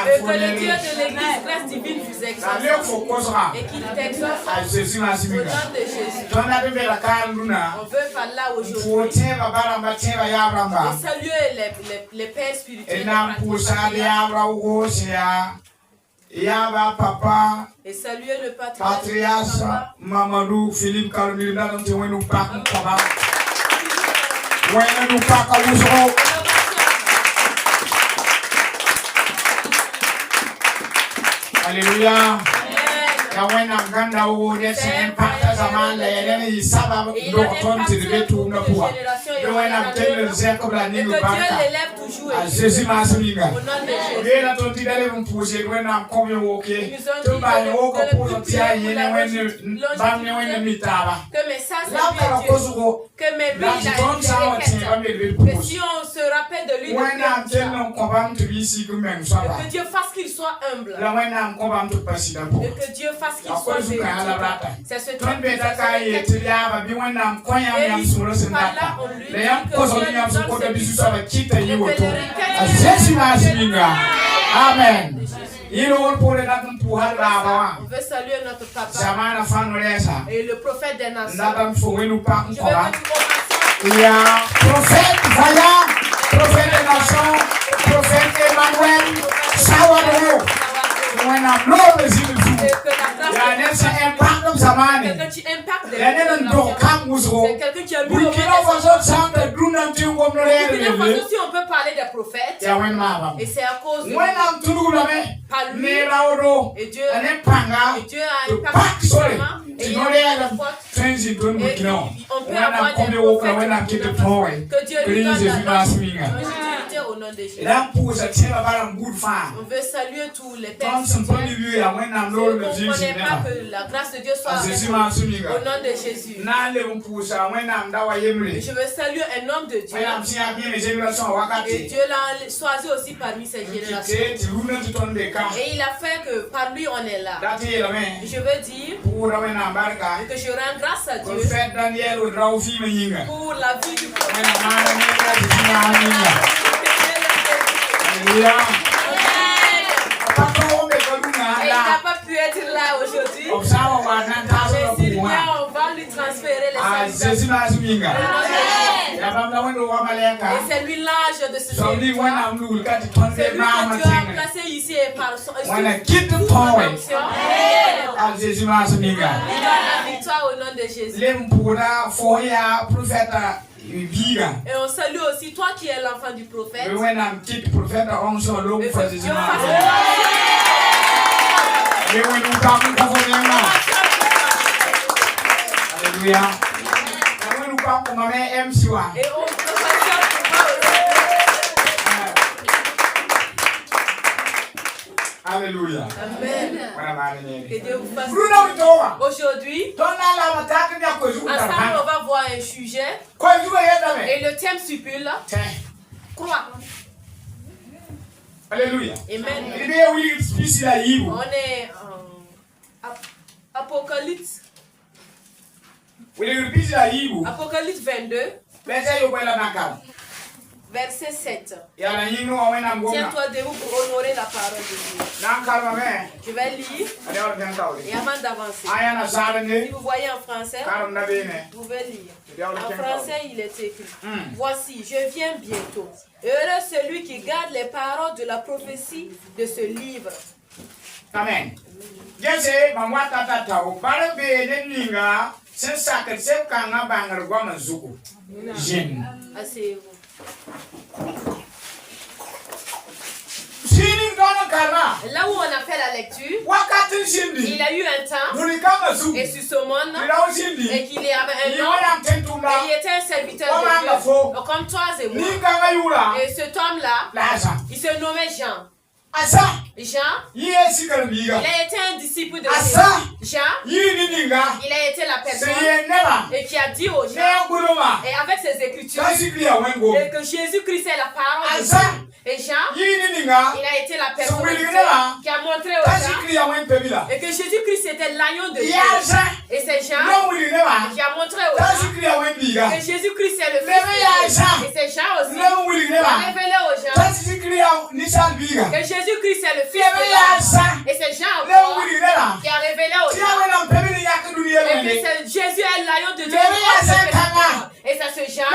Et que le Dieu de l'église Grâce Divine vous exauce et qu'il t'exauce au nom de Jésus. On veut parler aujourd'hui et saluer les pères spirituels et saluer le patriarche Mamadou Philippe Kalumina Alléluia. Ya wena nganda uone sen pata zaman la yene isaba dokton tibe tu na puwa. Ya wena mtende zeko bla ni baka. Jésus m'a souligné. Et la tonti d'aller me poser wena mkomyo woke. Tu ba woko pour tia yene wena bamne wena mitaba. Que mes sens que mes billes que si on se rappelle de lui que Dieu fasse qu'il soit humble et que Dieu fasse qu'il soit vérité. C'est ce temps que Amen. On veut saluer notre papa et le prophète des nations. Il y a prophète vaillant, prophète des nations, prophète Emmanuel, Sawadou. When I'm low, is in the food. C'est un impact comme ça, man. Il y a un docam muso. C'est quelqu'un qui a mis au monde. Si on peut parler des prophètes, et c'est à cause de lui. Par lui, et Dieu a impacté seulement, et il a mis la faute. Et on peut avoir des prophètes que Dieu lui donne la légitimité au nom de Jésus. On veut saluer tous les pères. Vous ne comprenez pas que la grâce de Dieu soit avec nous. Au nom de Jésus. Je veux saluer un homme de Dieu. Et Dieu l'a choisi aussi parmi ces générations. Et il a fait que par lui on est là. Je veux dire que je rends grâce à Dieu pour la vie du prophète. Et il n'a pas pu être là aujourd'hui. Mais s'il vient, on va lui transférer les saluts. Et c'est lui l'âge de ce territoire. C'est lui que Dieu a placé ici par son onction. Il donne la victoire au nom de Jésus. Et on salue aussi toi qui es l'enfant du prophète. Alléluia. Et on Alléluia. Amen. Que Dieu vous fasse. Aujourd'hui, ensemble, on va voir un sujet. Et le thème stipule croix. Alléluia. Amen. On est Apocalypse. Apocalypse 22. Verset 7. Tiens-toi debout pour honorer la parole de Dieu. Je vais lire. Et avant d'avancer, si vous voyez en français, vous pouvez lire. En français, il est écrit. Voici, je viens bientôt. Heureux celui qui garde les paroles de la prophétie de ce livre. Amen. Asseyez-vous. Là où on a fait la lecture, il a eu un temps, et sur ce monde, et qu'il y avait un homme, et il était un serviteur de Dieu, comme toi et moi. Et cet homme-là, il se nommait Jean. Jean, il a été un disciple de Jésus. Jean, il a été la personne et qui a dit aux gens, et avec ses écritures, et que Jésus-Christ est la parole de Dieu. Et Jean, il a été la personne qui a montré aux gens et que Jésus-Christ était l'agneau de Dieu. Et c'est Jean qui a montré aux gens que Jésus-Christ est le Fils de Dieu. Et c'est Jean aussi qui a révélé aux gens que Jésus-Christ est le Fils de Dieu. Et c'est Jean aussi qui a révélé aux gens que Jésus est l'agneau de Dieu. Et c'est ce Jean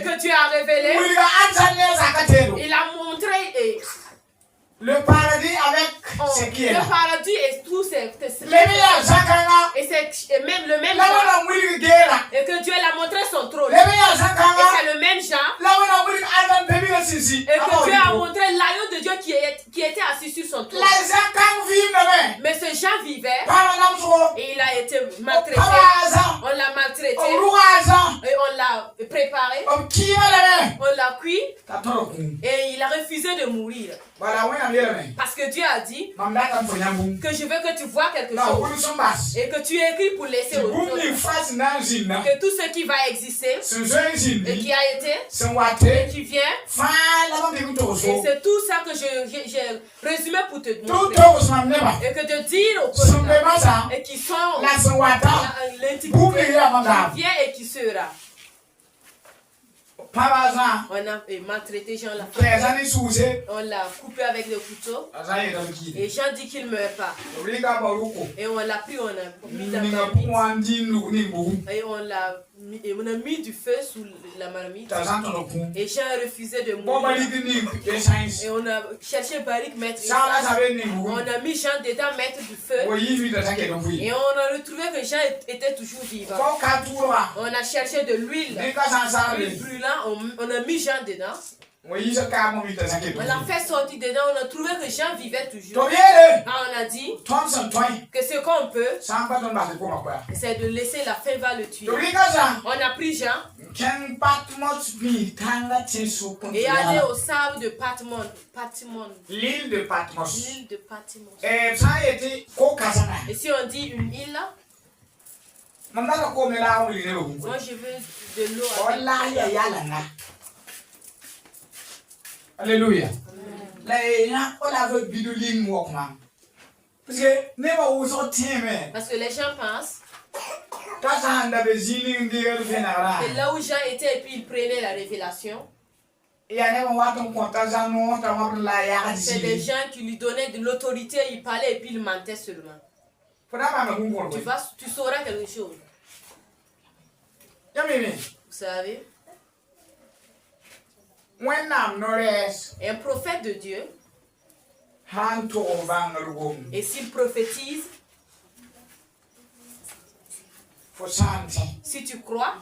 que Dieu a révélé. Il a montré le paradis avec ce qui est là. Le paradis et tout c'est et même le même Jean, et que Dieu l'a montré son trône. Et c'est le même Jean et que Dieu a montré l'agneau de Dieu qui était assis sur son trône. Mais ce Jean vivait et il a été maltraité. On l'a maltraité et on l'a préparé. On l'a cuit et il a refusé de mourir. Parce que Dieu a dit que je veux que tu vois quelque chose et que tu écris pour laisser aux autres que tout ce qui va exister et qui a été et qui vient, et c'est tout ça que j'ai résumé pour te montrer et que de dire aux personnes et qui sont l'antiquité qui vient et qui sera. On a maltraité Jean la femme. On l'a coupé avec le couteau. Et Jean dit qu'il ne meurt pas. Et on l'a pris, on a mis dans la marmite. Et on a mis du feu sous la marmite. Et Jean a refusé de mourir. Et on a cherché Barik mettre. On a mis Jean dedans mettre du feu. Et on a retrouvé que Jean était toujours vivant. On a cherché de l'huile brûlant. On a mis Jean dedans. On l'a fait sortir dedans. On a trouvé que Jean vivait toujours. On a dit que ce qu'on peut, c'est de laisser la faim va le tuer. On a pris Jean et aller au sable de Patmos. L'île de Patmos. L'île de Patmos. Et si on dit une île, moi je veux de l'eau avec. Alléluia. Parce que les gens pensent que là où Jean était et puis il prenait la révélation, c'est des gens qui lui donnaient de l'autorité, il parlait et puis il mentait seulement. Tu sauras quelque chose. Vous savez, un prophète de Dieu, et s'il prophétise, si tu crois,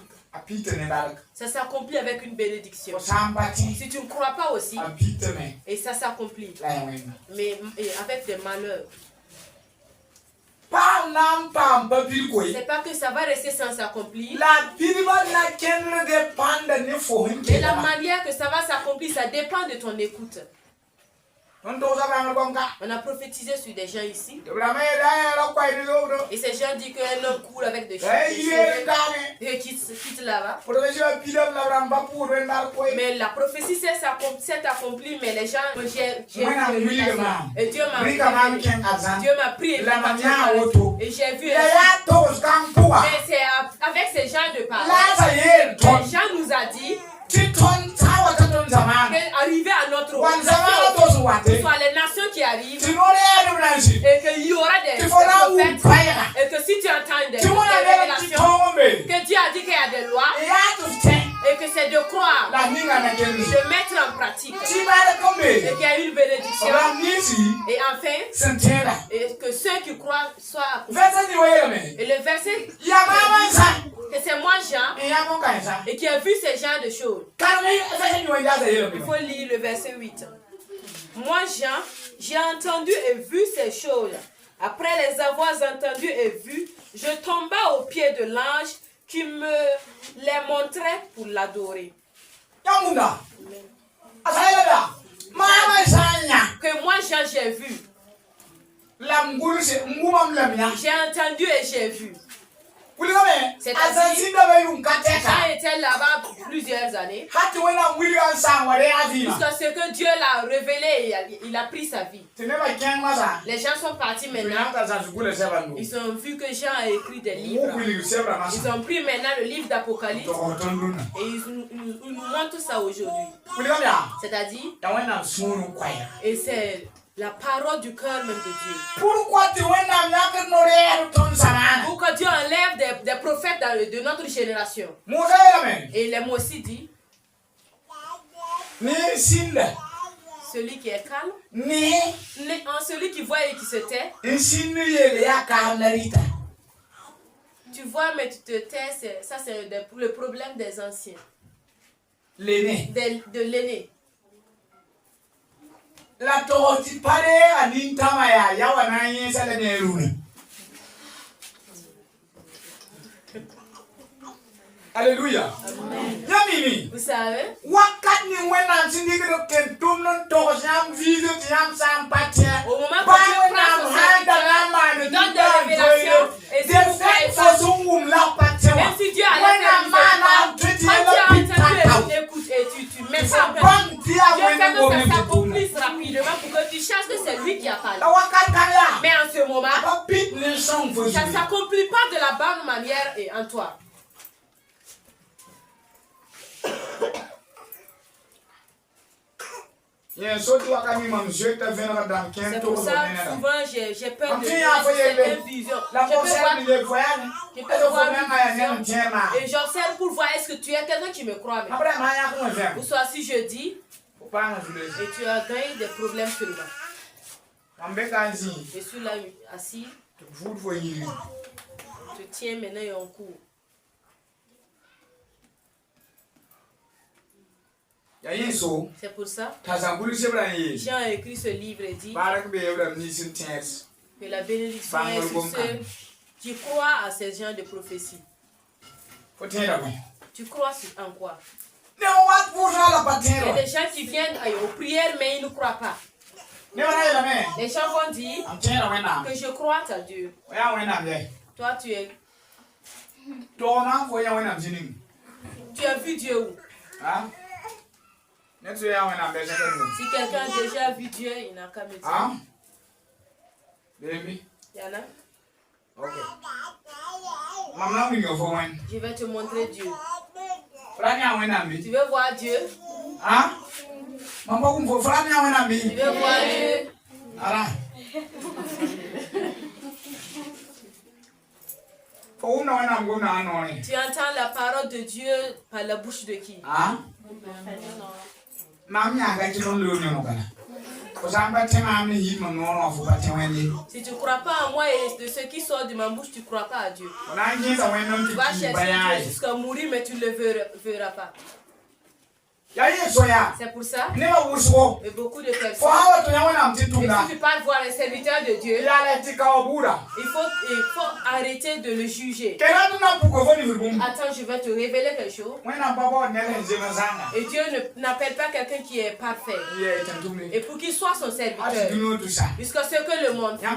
ça s'accomplit avec une bénédiction. Si tu ne crois pas aussi, et ça s'accomplit, mais avec des malheurs. C'est pas que ça va rester sans s'accomplir. Mais la manière que ça va s'accomplir, ça dépend de ton écoute. On a prophétisé sur des gens ici. Et ces gens disent qu'un homme court avec des cheveux et quitte là-bas. Mais la prophétie s'est accomplie, mais les gens, et Dieu m'a pris et j'ai vu. Mais c'est avec ces gens de parole. Les gens nous a dit arriver à notre roi, ce soit les nations qui arrivent, et qu'il y aura des prophètes, et que si tu entends des révélations, que Dieu a dit qu'il y a des lois, et que c'est de croire, de mettre en pratique, et qu'il y a une bénédiction, et enfin, et que ceux qui croient soient accomplis. Et le verset, que c'est moi Jean, et qui a vu ces genres de choses. Il faut lire le verset 8. Moi Jean, j'ai entendu et vu ces choses. Après les avoir entendues et vues, je tomba aux pieds de l'ange qui me les montrait pour l'adorer. Que moi Jean j'ai vu. J'ai entendu et j'ai vu. C'est-à-dire, Jean était là-bas plusieurs années. Jusqu'à ce que Dieu l'a révélé et il a pris sa vie. Les gens sont partis maintenant. Ils ont vu que Jean a écrit des livres. Ils ont pris maintenant le livre d'Apocalypse et ils nous montrent ça aujourd'hui. C'est-à-dire, et c'est la parole du cœur même de Dieu. Pourquoi Dieu enlève des prophètes de notre génération? Et les mots aussi dit, celui qui est calme, celui qui voit et qui se tait. Tu vois mais tu te tais, ça c'est le problème des anciens. De l'aîné. La torti pare anintama ya wana yesa le neruna. Alléluia. Amen. Yamini. Vous savez? Wakat ni wena sindike do kentum non to jam vision jam sam patia. Au moment où Dieu prend son serviteur, donne des révélations et c'est pourquoi il faut même si Dieu a l'air tu mets ça en place. Dieu fait que ça s'accomplisse rapidement pour que tu cherches que c'est lui qui a parlé. Mais en ce moment, ça ne s'accomplit pas de la bonne manière et en toi. C'est pour ça souvent j'ai peur de cette vision. Je peux voir une vision et j'observe pour voir est-ce que tu es quelqu'un qui me croit. Ou soit si je dis et tu as gagné des problèmes seulement. Je suis là assis. Je tiens maintenant en cours. C'est pour ça Jean a écrit ce livre et dit que la bénédiction est sur ceux qui croient à ces gens de prophétie. Tu crois en quoi? Il y a des gens qui viennent aux prières mais ils ne croient pas. Les gens vont dire que je crois à Dieu. Toi tu es. Tu as vu Dieu où? Si quelqu'un a déjà vu Dieu, il n'a qu'à me dire. Il y en a? Ok. Je vais te montrer Dieu. Tu veux voir Dieu? Tu veux voir Dieu? Tu entends la parole de Dieu par la bouche de qui? Si tu ne crois pas en moi et de ce qui sort de ma bouche, tu ne crois pas à Dieu. Tu vas chercher Dieu jusqu'à mourir, mais tu ne le verras pas. C'est pour ça et beaucoup de personnes. Et si tu parles voir les serviteurs de Dieu, il faut arrêter de le juger. Attends, je vais te révéler quelque chose. Et Dieu n'appelle pas quelqu'un qui est parfait. Et pour qu'il soit son serviteur. Jusqu'à ce que le monde. Si vous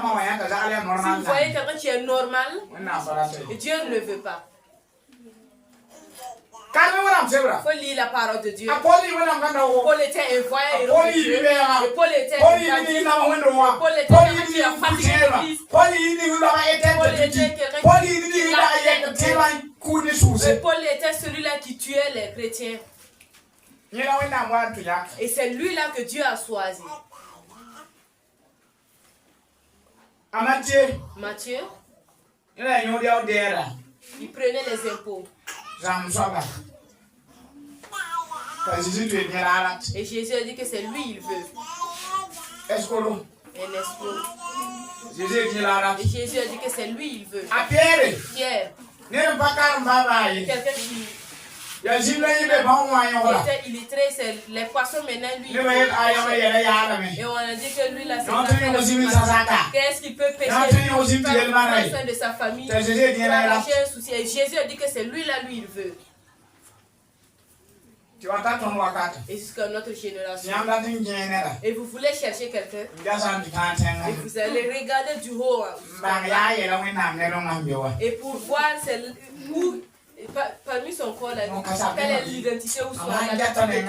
voyez quelqu'un qui est normal, et Dieu ne le veut pas. Il faut lire la parole de Dieu. Paul était envoyé et Dieu. Et Paul était quelqu'un qui a fatigué l'église. Paul était quelqu'un Paul était celui-là qui tuait les chrétiens. Et c'est lui-là que Dieu a choisi. Matthieu, il prenait les impôts. Et Jésus a dit que c'est lui il veut. Un escroc. Et Jésus a dit que c'est lui il veut. Pierre. Quelqu'un qui il est très seul. Les poissons maintenant lui. Et on a dit que lui là c'est qu'est-ce qu'il peut pécher? Il peut prendre soin de sa famille. Jésus a dit que c'est lui là lui il veut. Et jusqu'à notre génération. Et vous voulez chercher quelqu'un. Et vous allez regarder du haut. Et pour voir où, parmi son corps, quelle est l'identité ou son identité.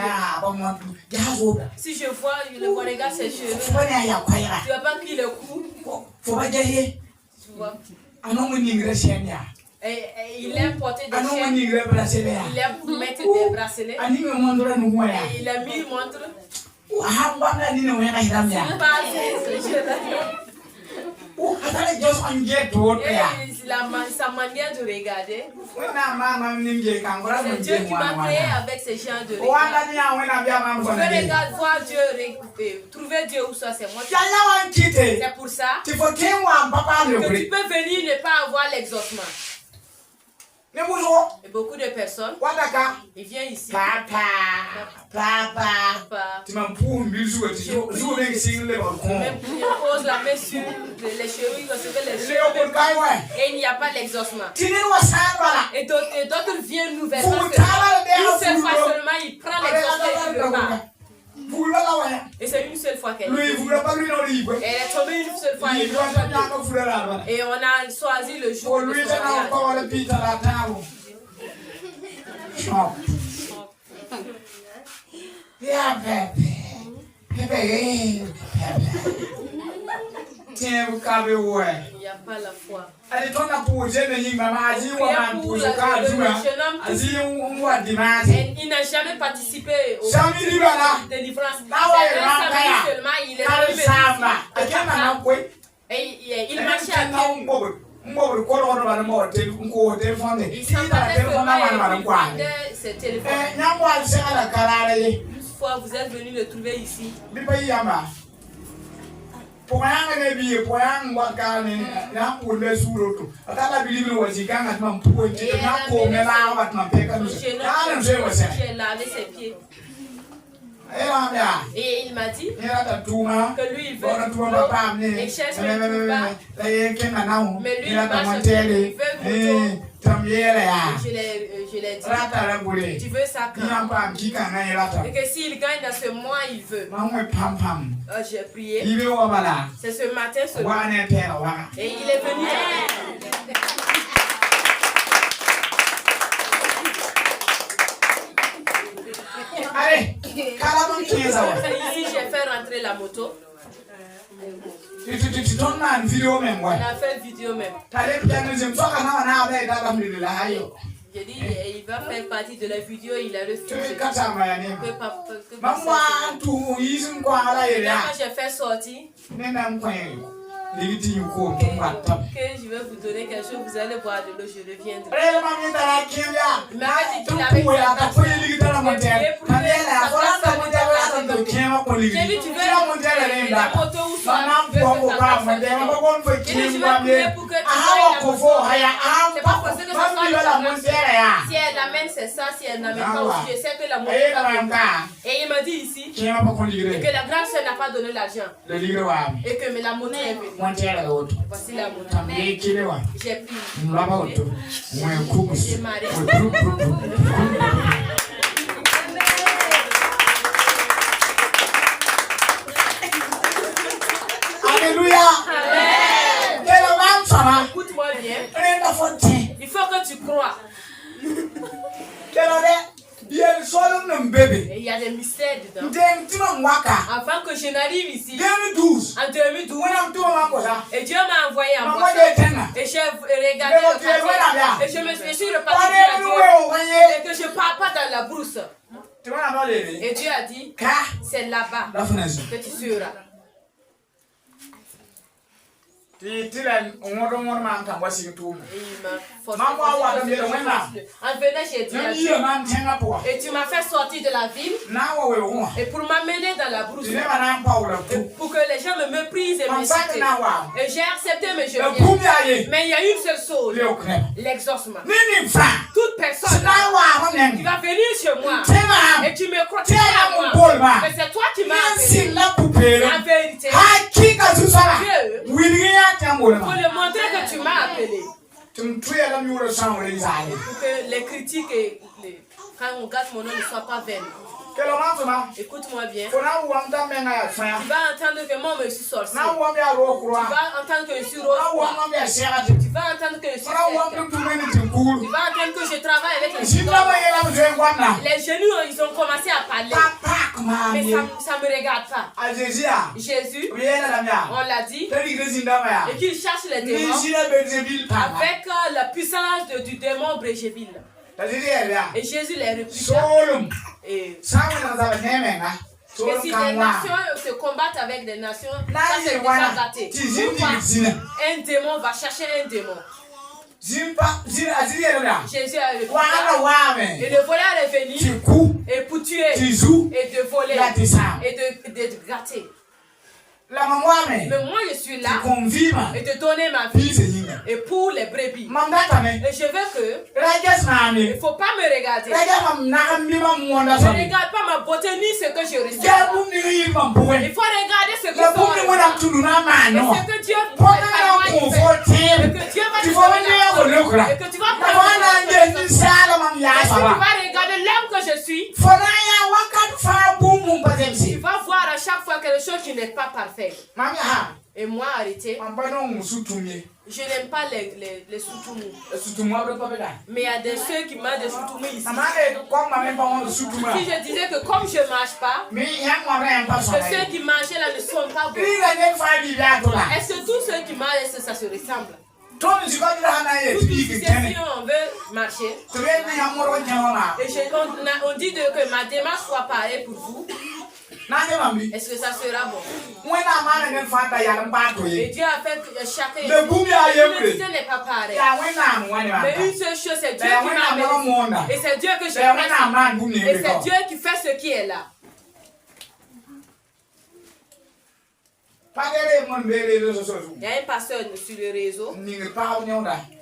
Si je vois le regard ses cheveux, tu vas pas qu'il le cou. Tu vois. Et il aime porter des chaînes, il aime mettre des bracelets, et il a mis une montre. Sa manière de regarder, c'est Dieu qui m'a créé avec ces gens de regard. Je veux regarder, voir Dieu, trouver Dieu où ça, c'est moi. C'est pour ça que tu peux venir ne pas avoir l'exaucement. Et beaucoup de personnes, ils viennent ici. Papa. Même il pose la main sur les cheveux, il recevait les cheveux. Et il n'y a pas l'exaucement. Et d'autres viennent nouvellement. Une seule fois seulement, il prend l'exaucement et il repart. Et c'est une seule fois qu'elle est. Elle est tombée une seule fois. Et on a choisi le jour de son il n'y a pas la foi. Et il n'a jamais participé aux délivrances. Seulement, il est et il marchait à pied. Il ses téléphones. Une fois vous êtes venu le trouver ici. J'ai lavé ses pieds. Et il m'a dit que lui il veut du boulot et cherche même pas. Mais lui il marche, il veut du boulot. Je l'ai dit, tu veux ça quand? Et que s'il gagne dans ce mois, il veut. J'ai prié. C'est ce matin seulement. Et il est venu. Allez, ici j'ai fait rentrer la moto. On a fait vidéo même. J'ai dit, il va faire partie de la vidéo, il a refusé. Quand j'ai fait sortir, que je vais vous donner quelque chose, vous allez boire de l'eau, je reviendrai. Il m'a dit qu'il avait j'ai dit, tu veux la moto ou ça? J'ai dit, je vais prier pour que tu c'est pas possible que ce soit si elle amène, c'est ça. Si elle n'amène pas aussi, je sais que la moto est. Et il m'a dit ici que la grande soeur n'a pas donné l'argent. Et que la moto est venue. Voici la moto. J'ai pris. J'ai marré. Alléluia. Écoute-moi bien. Il faut que tu crois. Et il y a des mystères dedans. Avant que je n'arrive ici, en 2012, et Dieu m'a envoyé à moi. Et j'ai regardé le papier. Et je me suis reparti et que je ne pars pas dans la brousse. Et Dieu a dit, c'est là-bas que tu seras. En venant, j'ai dit à Dieu, et tu m'as fait sortir de la ville et pour m'amener dans la brousse pour que les gens me méprisent et m'insultent. Et j'ai accepté, mais je viens. Mais il y a une seule chose, l'exaucement. Toute personne qui va venir chez moi et tu me crois que c'est toi qui m'as appelé. La vérité, Dieu, pour le montrer que tu m'as appelé. Pour que les critiques et Quand on regarde mon nom, ne soit pas vaine. Écoute-moi bien. Tu vas entendre que moi je suis sorcier. Tu vas entendre que je suis rose. Tu vas entendre que je suis serpent. Tu vas entendre que je travaille avec les genoux. Les genoux, ils ont commencé à parler. Mais ça ne me regarde pas. Jésus, on l'a dit, et qu'il cherche les démons avec la puissance du démon Bréjéville. Et Jésus les répliqua. Et si des nations se combattent avec des nations, ça c'est déjà gâté. Un démon va chercher un démon. Jésus a répliqué. Et le voleur est venu et pour tuer et de voler et de gâter. Mais moi je suis là et de donner ma vie et pour les brebis. Et je veux que il ne faut pas me regarder. Ne regarde pas ma beauté ni ce que je reçois. Il faut regarder ce que Dieu fait. Et que Dieu va te donner. Et que tu vas prendre. Et si tu vas regarder l'homme que je suis, tu vas voir à chaque fois quelque chose qui n'est pas parfait. Et moi, arrêtez. Je n'aime pas les soutoumous. Mais il y a ceux qui mangent des soutoumous ici. Si je disais que comme je ne mange pas, que ceux qui mangeaient là ne sont pas bons. Est-ce que tous ceux qui mangent, est-ce que ça se ressemble? Si on veut marcher, et on dit que ma démarche soit pareille pour vous, est-ce que ça sera bon? Et Dieu a fait que chacun, l'humanité n'est pas pareille. Mais une seule chose, c'est Dieu qui m'a amené. Et c'est Dieu que je remercie. Et c'est Dieu qui fait ce qui est là. Il y a un pasteur sur le réseau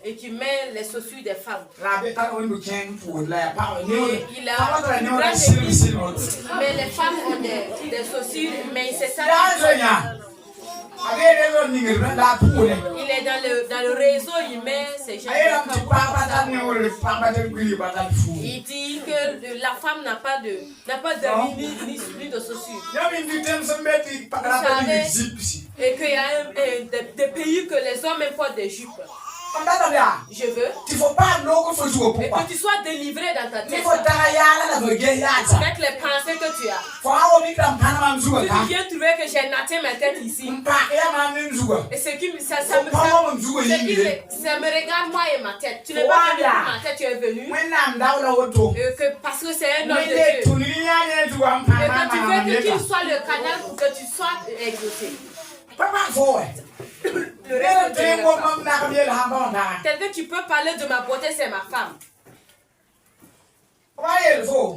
et qui met les chaussures des femmes. Et il a une grande église, mais les femmes ont des chaussures, mais c'est ça. Il est dans le réseau, il met ses gens. Il dit que la femme n'a pas de ni de chaussures. Et qu'il y a des pays que les hommes importent des jupes. Je veux et que tu sois délivré dans ta tête avec les pensées que tu as. Tu viens trouver que j'ai natté ma tête ici. Et ce qui ça me regarde moi et ma tête. Tu n'es pas venu pour ma tête, tu es venu. Parce que c'est un homme de Dieu. Et que tu veux qu'il soit le canal pour que tu sois exaucé. Quelqu'un qui peut parler de ma beauté, c'est ma femme.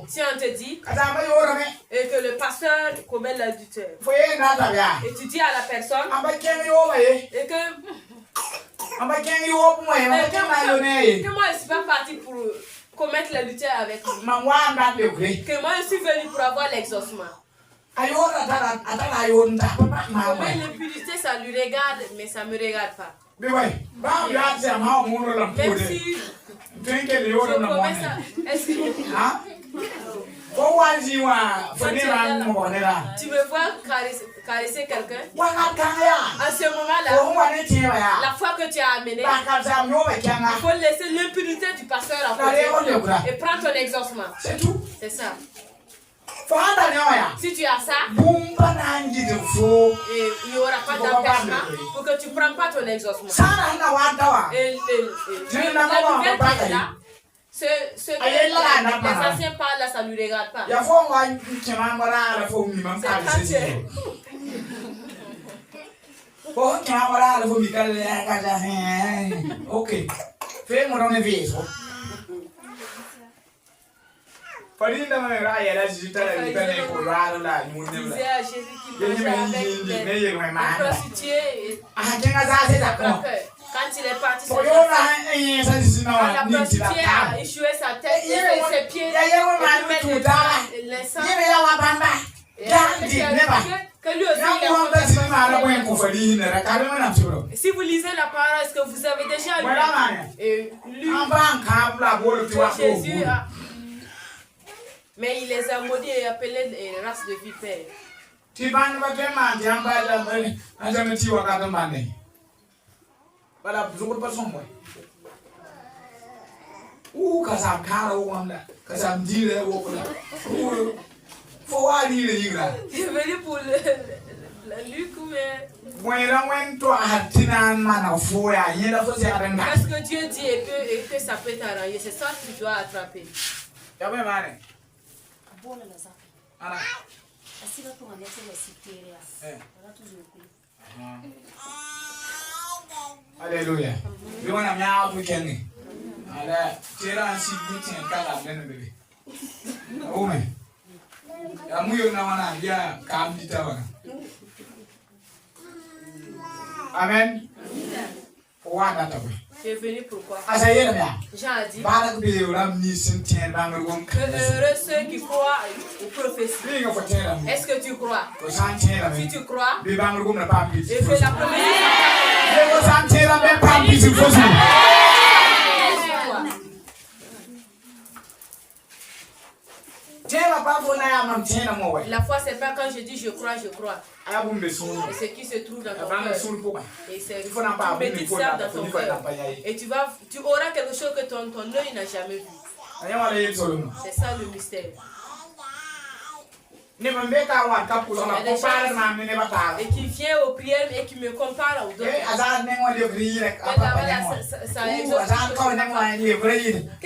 Si on te dit et que le pasteur commet l'adultère, et tu dis à la personne et que moi je ne suis pas parti pour commettre l'adultère avec lui, que moi je suis venu pour avoir l'exaucement. Mais l'impudicité, ça lui regarde, mais ça ne me regarde pas. Même si je promets ça, est-ce que tu me vois caresser quelqu'un? À ce moment-là, la fois que tu as amené, il faut laisser l'impunité du pasteur à côté et prendre ton exaucement. C'est tout. C'est ça. Si tu as ça, il n'y aura pas d'empêchement pour que tu ne prennes pas ton exaucement. Et la nouvelle qui est là, ce que les anciens parlent là, ça ne nous regarde pas. Farinda me raya la jita la jita ne ko raro la munne la. Disait à Jésus qu'il mangeait avec les prostituées. Quand il est parti, la prostituée a échoué sa tête et ses pieds. L'encens. Que lui aussi, si vous lisez la parole, est-ce que vous avez déjà lu? Et lui, Jésus a Mais il les a maudits et appelés les races de vipères. Tu vas nous faire mal, tu vas nous faire mal. Voilà, je ne pas son moi. Ouh, quand ça me carre, quand ça me dit, faut aller les gars. Tu es venu pour la lutte ou mais. Parce que Dieu dit et que ça peut t'arranger, c'est ça que tu dois attraper. Alléluia. Je vais aller à week-end. Allez, tu es là en Sydney, Amen. Amen. Tu es venu pourquoi? Jean a dit que heureux ceux qui croient aux prophéties. Est-ce que tu crois? Si tu crois, et fais la promesse. La foi, c'est pas quand je dis je crois. Et ce qui se trouve dans ton cœur. Et c'est tu médites ça dans ton cœur. Et tu auras quelque chose que ton œil n'a jamais vu. C'est ça le mystère. Et qui vient aux prières et qui me compare aux autres.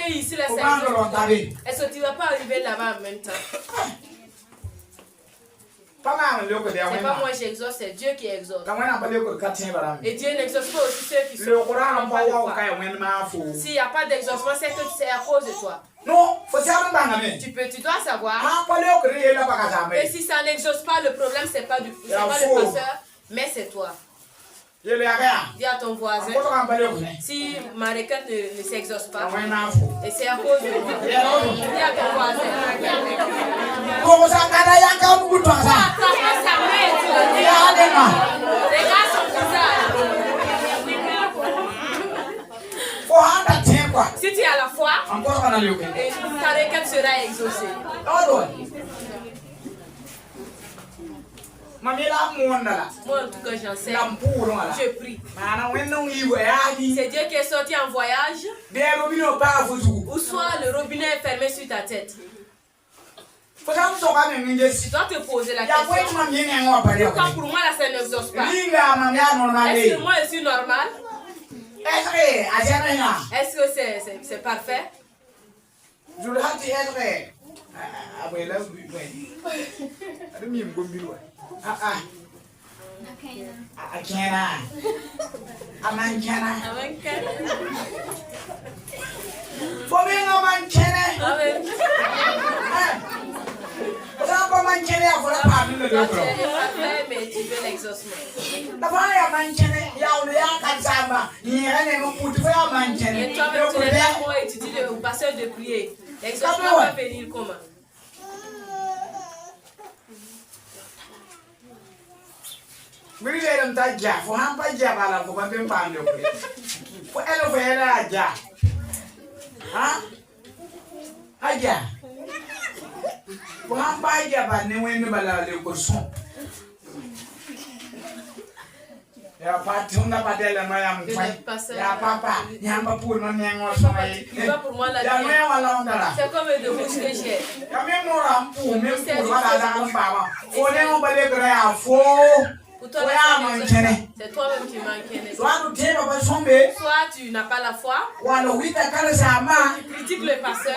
Ici, là, est-ce que tu ne vas pas arriver là-bas en même temps? C'est pas moi j'exauce, c'est Dieu qui exauce. Et Dieu n'exauce pas aussi ceux qui sont. S'il n'y a pas d'exaucement, c'est que c'est à cause de toi. Non, tu dois savoir. Et si ça n'exauce pas, le problème c'est pas le pasteur, mais c'est toi. Dis à ton voisin, si ma requête ne s'exauce pas, et c'est à cause de moi. Dis à ton voisin. Attrape sa main et tu le dis. Regarde son visage. Si tu as la foi, ta requête sera exaucée. Moi, en tout cas, j'enseigne. Je prie. C'est Dieu qui est sorti en voyage. Ou soit le robinet est fermé sur ta tête. Tu dois te poser la question. Pourquoi pour moi, là, ça n'exauce pas? Est-ce que moi, je suis normal? Est-ce que c'est parfait? Mais tu veux l'exaucement. Et toi, tu es là pour étudier le pasteur de prier. L'exaucement va venir comment? C'est comme de bouche que j'ai. Pour toi, c'est toi-même qui manques. Soit tu n'as pas la foi, tu critiques le pasteur,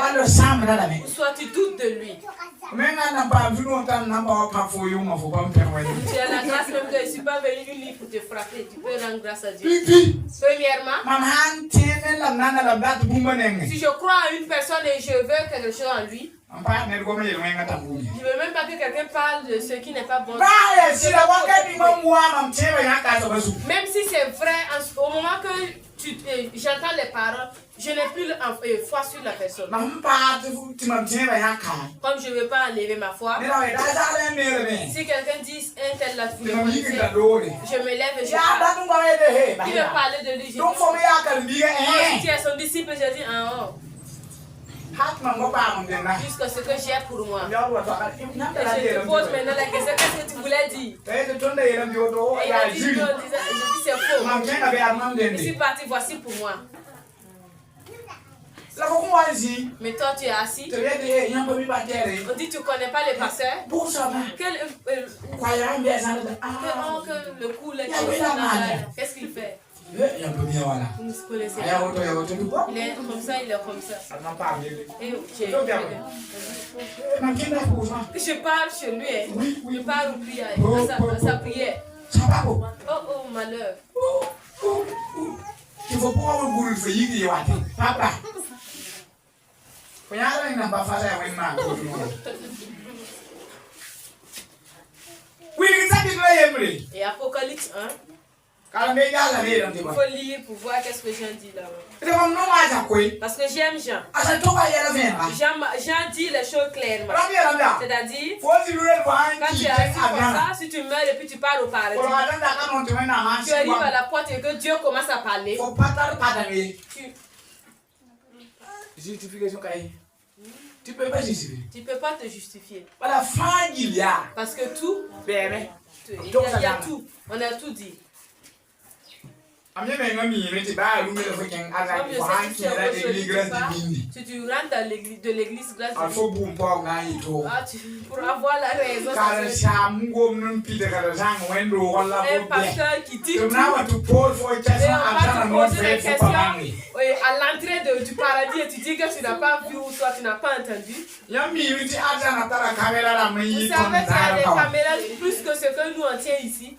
soit tu doutes de lui. Tu as la grâce même que je ne suis pas venu lui pour te frapper. Tu peux rendre grâce à Dieu. Premièrement, si je crois à une personne et je veux quelque chose en lui, je ne veux même pas que quelqu'un parle de ce qui n'est pas bon. Même si c'est vrai, au moment que j'entends les paroles, je n'ai plus foi sur la personne. Comme je ne veux pas enlever ma foi, si quelqu'un dit un tel l'a voulu, je me lève et je parle. Il veut parler de lui, je dis, si tu es son disciple, je dis, ah oh. Jusqu'à ce que j'ai pour moi. Et je te pose maintenant la question, qu'est-ce que tu voulais dire? Et il a dit non, je dis c'est faux. Je suis parti, voici pour moi. Mais toi tu es assis. On dit tu ne connais pas les pasteurs. Le coup, qu'est-ce qu'il fait? Vous ne connaissez pas. Il est comme ça, il est comme ça. Je parle chez lui. Je parle à sa prière. Oh, malheur. Il faut pas vous boule faire y papa. Et Apocalypse 1. Il faut lire pour voir qu'est-ce que Jean dit là-bas. Parce que j'aime Jean. Jean dit les choses clairement. C'est-à-dire, quand tu arrives comme ça, si tu meurs et puis tu parles au paradis, tu arrives à la porte et que Dieu commence à parler. Justification. Tu peux pas justifier. Tu peux pas te justifier. Parce que tout, il y a tout. On a tout dit. Si tu rentres dans l'église de l'église grâce à Dieu, pour avoir la raison. Un pasteur qui dit tout, et on va te poser des questions à l'entrée du paradis et tu dis que tu n'as pas vu ou soit tu n'as pas entendu. Vous savez qu'il y a des caméras plus que ce que nous on tient ici.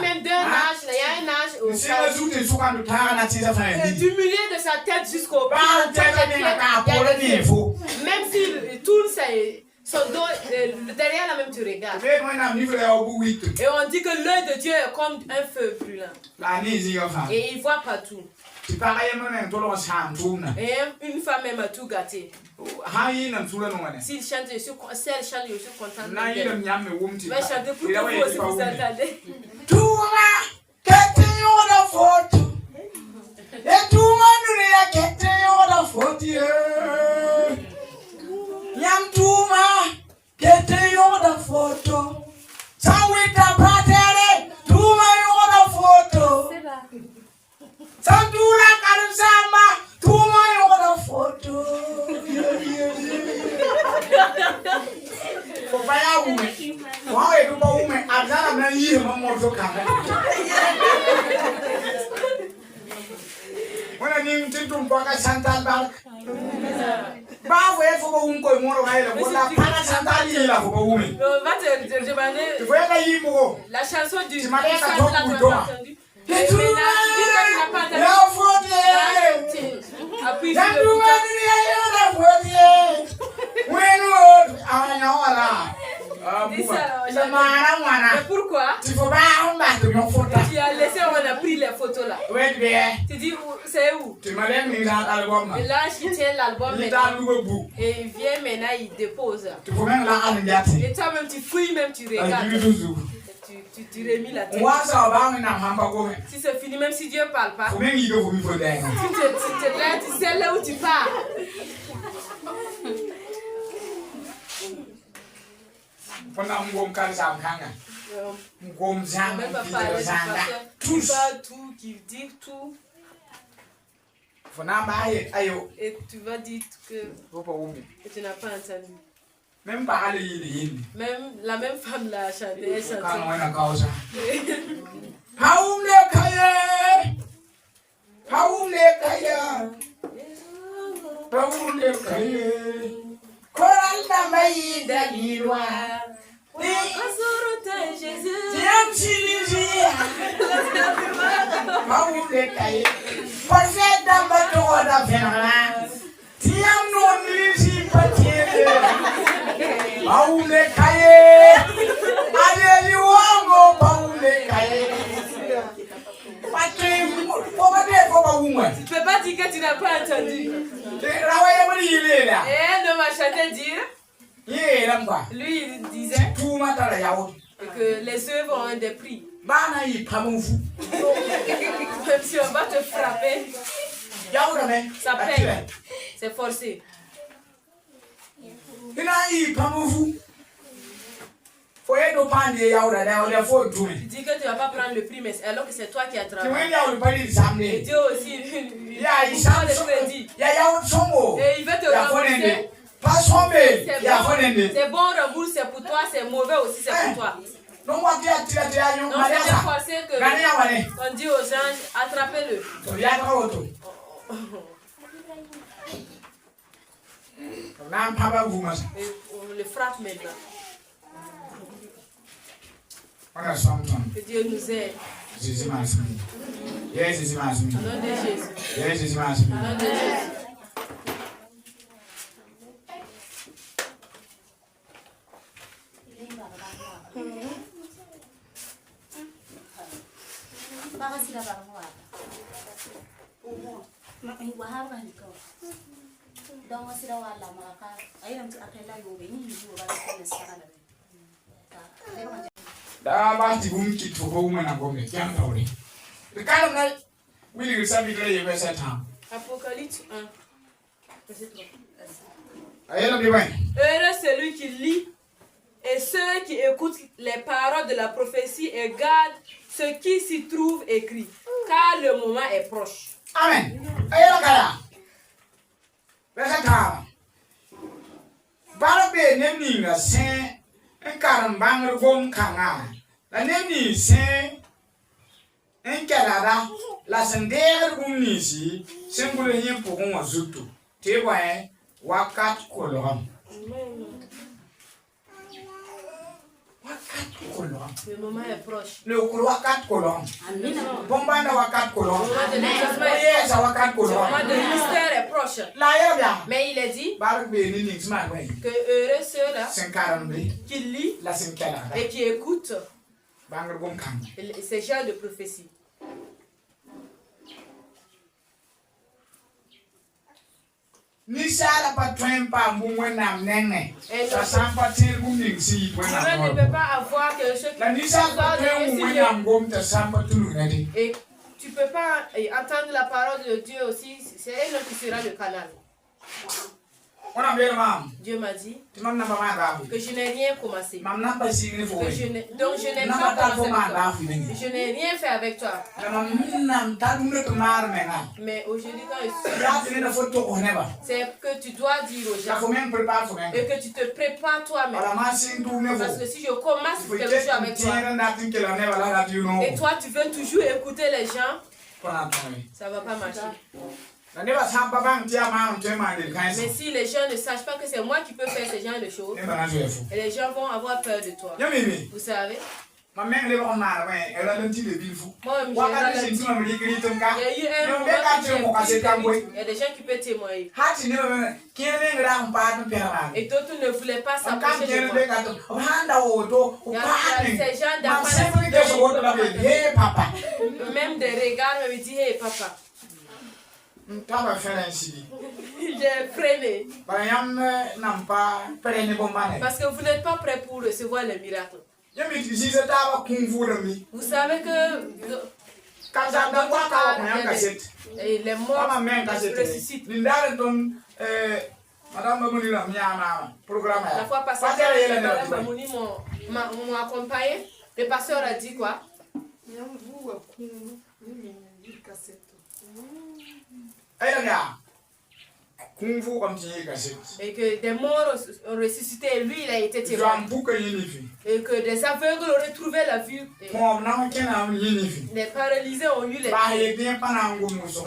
Même d'un âge, il y a un âge du milieu de sa tête jusqu'au pied. Même s'il tourne son dos, derrière la même tu regardes. Et on dit que l'œil de Dieu est comme un feu brûlant. Et il voit partout. Et une femme même a tout gâté. S'il chante, je suis contente. Mais chantez pour que vous aussi vous entendez. La chanson du appuie sur le pourquoi? Tu as laissé, on a pris les photos là. Tu dis, c'est où? Et là, je tiens l'album et il vient maintenant, il dépose. Et toi-même, tu fouilles, même tu regardes. Tu remis la tête. Si c'est fini, même si Dieu ne parle pas, tu sais là où tu pars. Tout, qui dit tout. Et tu vas dire que tu n'as pas entendu. Même la même femme l'a chanté. Elle chantait. Tu peux pas dire que tu n'as pas entendu. Et elle m'a chanté dire. Lui, il disait que les œuvres ont des prix. Même si on va te frapper. Ça paye. C'est forcé. Il dit que tu ne vas pas prendre le prix, mais alors que c'est toi qui as travaillé. Et Dieu aussi, il prend le crédit. Et il veut te rembourser. C'est bon rembourser, c'est pour toi, c'est mauvais aussi, c'est pour toi. Donc c'est forcé que on dit aux gens, attrapez-le. Et on le frappe maintenant. Que Dieu nous aide. Jésus m'a Jésus m'a Au nom de Jésus. Jésus m'a Au nom de Jésus. Apocalypse 1. Heureux celui qui lit et ceux qui écoutent les paroles de la prophétie et gardent ce qui s'y trouve écrit, car le moment est proche. Amen. Le moment est proche. Le moment de mystère est proche. Mais il est dit que heureux ceux-là qui lisent et qui écoutent ces genres de prophéties. Ni sala pa train pa moué nam nene. Ça sent pas tir boum nixi. Tu ne peux pas avoir que ce la ni sala pa train moué nam gom te sent pas tout le. Et tu peux pas entendre la parole de Dieu aussi. C'est elle qui sera le canal. Dieu m'a dit que je n'ai rien commencé. Donc je n'ai pas commencé. Je n'ai rien fait avec toi. Mais aujourd'hui quand c'est que tu dois dire aux gens et que tu te prépares toi-même. Parce que si je commence quelque chose avec toi et toi tu veux toujours écouter les gens, ça ne va pas marcher. Mais si les gens ne sachent pas que c'est moi qui peux faire ce genre de choses, et les gens vont avoir peur de toi. Vous savez? Moi, j'ai ralenti. Il y a eu un moment, il y a des gens qui peuvent témoigner. Et d'autres ne voulaient pas s'approcher de moi. Il y a ces gens d'enfants, même des regards me disent hey papa. J'ai freiné. Parce que vous n'êtes pas prêt pour recevoir le miracle. Vous savez que les morts ressuscitent. La fois passée, Madame Bamouni m'ont accompagné. Le pasteur a dit quoi? Et que des morts ont ressuscité et lui il a été témoin. Et que des aveugles ont retrouvé la vue. Les paralysés ont eu les pieds.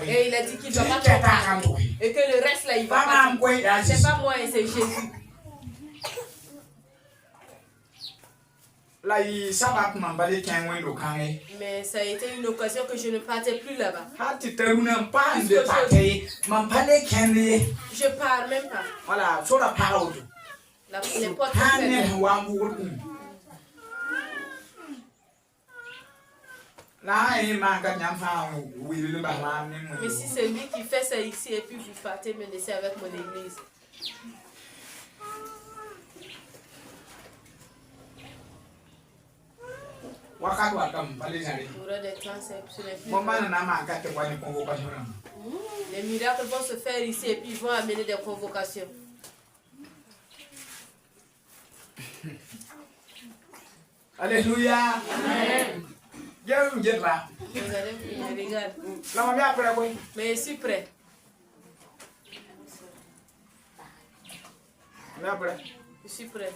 Et il a dit qu'il ne va pas comprendre. Et que le reste là il va pas. C'est pas moi et c'est Jésus. Mais ça a été une occasion que je ne partais plus là-bas. Je pars même pas. Voilà, les portes sont fermées. Mais si c'est lui qui fait ça ici et puis vous partez me laisser avec mon église. Les miracles vont se faire ici et puis ils vont amener des convocations. Alléluia. Amen. Regarde. Mais je suis prêt. Je suis prêt.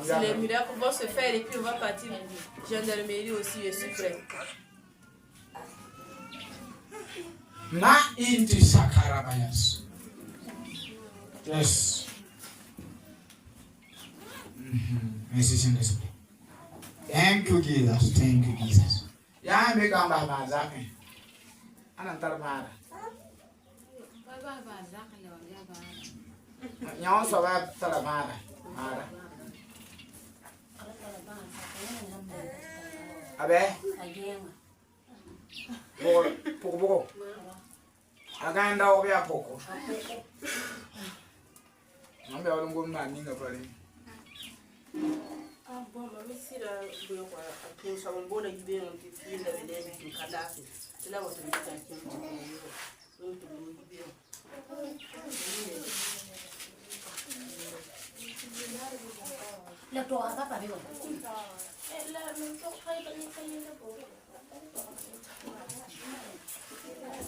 Si les miracles vont se faire et puis on va partir gendarmerie aussi, je suis prêt. Na inti sakarabayas. Yes. Merci Saint-Esprit. Thank you Jesus. Thank you Jesus. Ya me gamba bazake. Anantar bara. Nyaw so ba tara bara. Bara. Abe. Poco. Aganda obya poco. Mambe walungu mnaninga pale. Bon, mais si là, nous sommes bons à guider un petit peu de l'élève du cadavre. C'est là où on se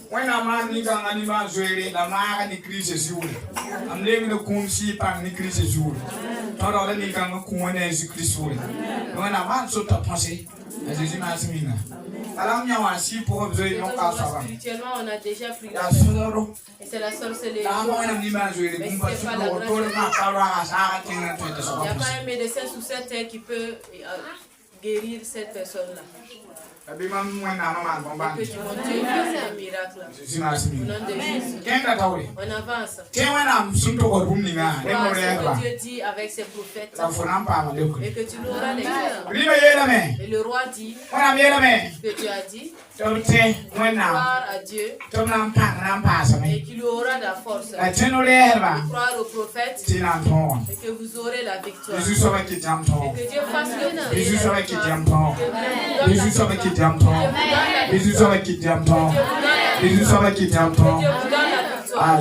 When a man ni kang animal zwere na maga ni krisis zure. Am lemi no kumsi pang ni krisis zure. Toro ni kang kuone Jésus Christ zure. When a man so ta pensé, Jésus m'a simina. Alors nya wa si pour besoin non ka savoir. Spirituellement, on a déjà pris la sororo. Et c'est la sorcellerie. La mo na ni ma zwere kumba so to na kalwa sa tinga to so. Il n'y a pas un médecin sur cette terre qui peut guérir cette personne-là. Que Dieu fasse un miracle. Au nom de Jésus. On avance. Ce que Dieu dit avec ses prophètes. Et que tu l'auras les cœurs. Et le roi dit que tu as dit. Croire à Dieu. Et qu'il aura la force. Croire aux prophètes. Et que vous aurez la victoire. Et que Dieu fasse le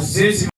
Jésus